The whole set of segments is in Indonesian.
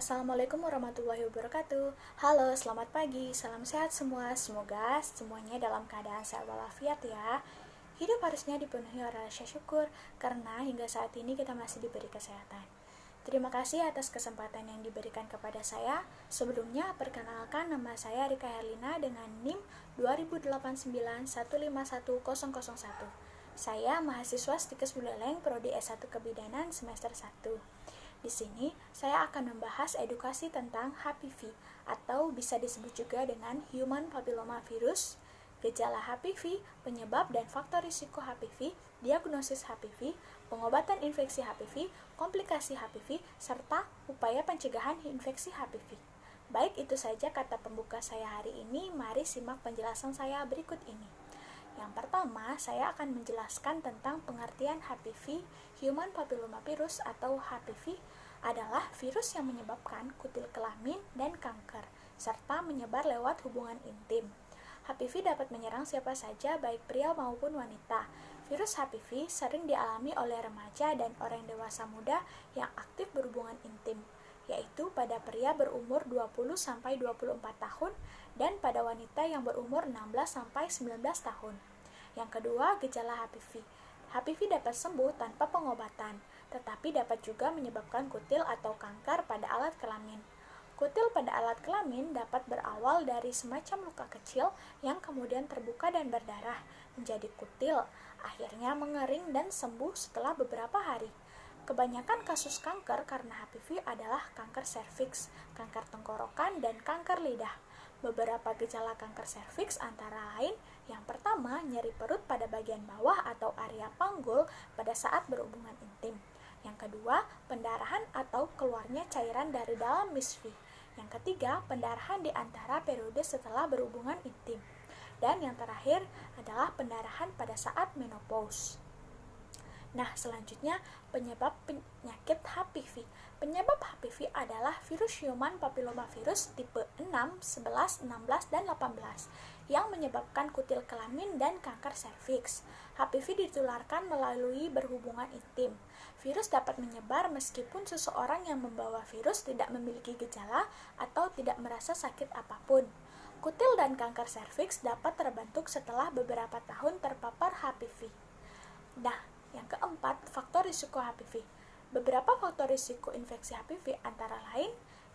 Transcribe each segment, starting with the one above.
Assalamualaikum warahmatullahi wabarakatuh. Halo, selamat pagi, salam sehat semua. Semoga semuanya dalam keadaan sehat walafiat ya. Hidup harusnya dipenuhi oleh rasa syukur, karena hingga saat ini kita masih diberi kesehatan. Terima kasih atas kesempatan yang diberikan kepada saya. Sebelumnya, perkenalkan nama saya Rika Herlina dengan NIM 2089151001. Saya mahasiswa Stikes Buleleng, Prodi S1 Kebidanan semester 1. Di sini, saya akan membahas edukasi tentang HPV atau bisa disebut juga dengan Human Papilloma Virus, gejala HPV, penyebab dan faktor risiko HPV, diagnosis HPV, pengobatan infeksi HPV, komplikasi HPV, serta upaya pencegahan infeksi HPV. Baik, itu saja kata pembuka saya hari ini. Mari simak penjelasan saya berikut ini. Yang pertama, saya akan menjelaskan tentang pengertian HPV, Human Papilloma Virus atau HPV adalah virus yang menyebabkan kutil kelamin dan kanker, serta menyebar lewat hubungan intim. HPV dapat menyerang siapa saja, baik pria maupun wanita. Virus HPV sering dialami oleh remaja dan orang dewasa muda yang aktif berhubungan intim, yaitu pada pria berumur 20-24 tahun dan pada wanita yang berumur 16-19 tahun. Yang kedua, gejala HPV. HPV dapat sembuh tanpa pengobatan, tetapi dapat juga menyebabkan kutil atau kanker pada alat kelamin. Kutil pada alat kelamin dapat berawal dari semacam luka kecil yang kemudian terbuka dan berdarah menjadi kutil, akhirnya mengering dan sembuh setelah beberapa hari. Kebanyakan kasus kanker karena HPV adalah kanker serviks, kanker tenggorokan, dan kanker lidah. Beberapa gejala kanker serviks antara lain, yang pertama, nyeri perut pada bagian bawah atau area panggul pada saat berhubungan intim. Yang kedua, pendarahan atau keluarnya cairan dari dalam misfi. Yang ketiga, pendarahan di antara periode setelah berhubungan intim. Dan yang terakhir adalah pendarahan pada saat menopause. Nah, selanjutnya penyebab penyakit HPV. Penyebab HPV adalah virus Human Papilloma Virus tipe 6, 11, 16, dan 18 yang menyebabkan kutil kelamin dan kanker serviks. HPV ditularkan melalui berhubungan intim. Virus dapat menyebar meskipun seseorang yang membawa virus tidak memiliki gejala atau tidak merasa sakit apapun. Kutil dan kanker serviks dapat terbentuk setelah beberapa tahun terpapar HPV. Nah, yang keempat, faktor risiko HPV. Beberapa faktor risiko infeksi HPV antara lain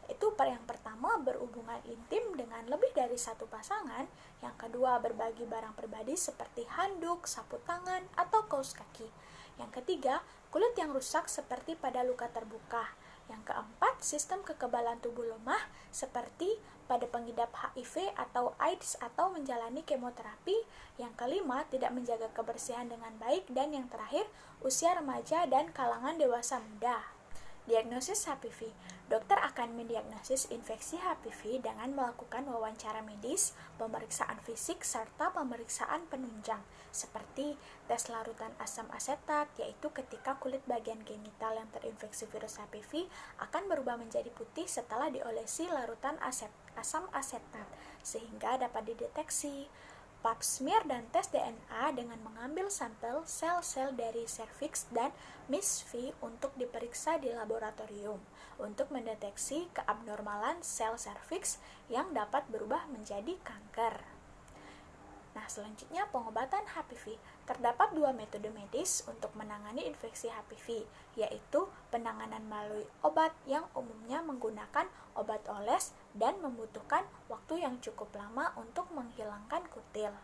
itu yang pertama, berhubungan intim dengan lebih dari satu pasangan. Yang kedua, berbagi barang pribadi seperti handuk, sapu tangan, atau kaos kaki. Yang ketiga, kulit yang rusak seperti pada luka terbuka. Yang keempat, sistem kekebalan tubuh lemah seperti pada pengidap HIV atau AIDS atau menjalani kemoterapi. Yang kelima, tidak menjaga kebersihan dengan baik. Dan yang terakhir, usia remaja dan kalangan dewasa muda. Diagnosis HPV. Dokter akan mendiagnosis infeksi HPV dengan melakukan wawancara medis, pemeriksaan fisik, serta pemeriksaan penunjang, seperti tes larutan asam asetat, yaitu ketika kulit bagian genital yang terinfeksi virus HPV akan berubah menjadi putih setelah diolesi larutan asam asetat, sehingga dapat dideteksi. Pap smear dan tes DNA dengan mengambil sampel sel-sel dari serviks dan misfi untuk diperiksa di laboratorium untuk mendeteksi keabnormalan sel serviks yang dapat berubah menjadi kanker. Nah, selanjutnya pengobatan HPV. Terdapat dua metode medis untuk menangani infeksi HPV, yaitu penanganan melalui obat yang umumnya menggunakan obat oles dan membutuhkan waktu yang cukup lama untuk menghilangkan kutil.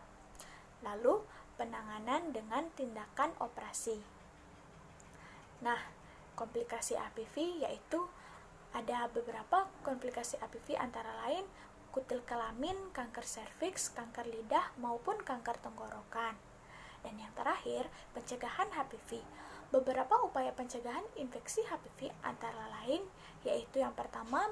Lalu, penanganan dengan tindakan operasi. Nah, komplikasi HPV yaitu ada beberapa komplikasi HPV antara lain kutil kelamin, kanker serviks, kanker lidah, maupun kanker tenggorokan. Dan yang terakhir, pencegahan HPV. Beberapa upaya pencegahan infeksi HPV antara lain yaitu yang pertama,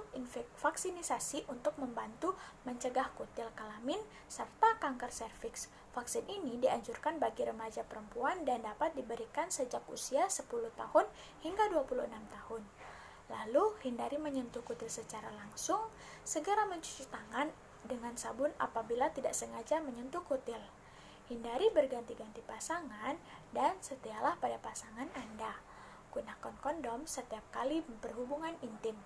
vaksinisasi untuk membantu mencegah kutil kelamin serta kanker serviks. Vaksin ini dianjurkan bagi remaja perempuan dan dapat diberikan sejak usia 10 tahun hingga 26 tahun. Lalu, hindari menyentuh kutil secara langsung, segera mencuci tangan dengan sabun apabila tidak sengaja menyentuh kutil. Hindari berganti-ganti pasangan dan setialah pada pasangan Anda. Gunakan kondom setiap kali berhubungan intim.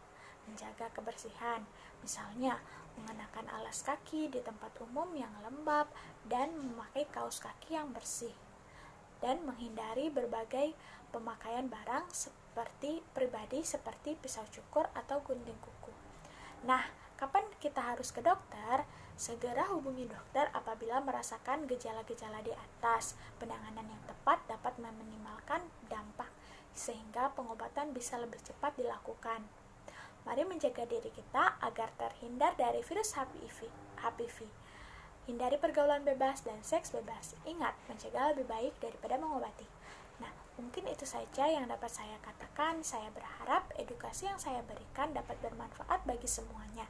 Menjaga menjaga kebersihan. Misalnya, mengenakan alas kaki di tempat umum yang lembab dan memakai kaos kaki yang bersih. Dan menghindari berbagai pemakaian barang pribadi seperti pisau cukur atau gunting kuku. Nah, kapan kita harus ke dokter? Segera hubungi dokter apabila merasakan gejala-gejala di atas. Penanganan yang tepat dapat meminimalkan dampak sehingga pengobatan bisa lebih cepat dilakukan. Mari menjaga diri kita agar terhindar dari virus HPV. Hindari pergaulan bebas dan seks bebas. Ingat, mencegah lebih baik daripada mengobati. Nah, mungkin itu saja yang dapat saya katakan. Saya berharap edukasi yang saya berikan dapat bermanfaat bagi semuanya.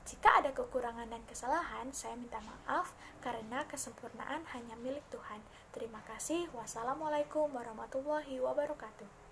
Jika ada kekurangan dan kesalahan, saya minta maaf karena kesempurnaan hanya milik Tuhan. Terima kasih. Wassalamualaikum warahmatullahi wabarakatuh.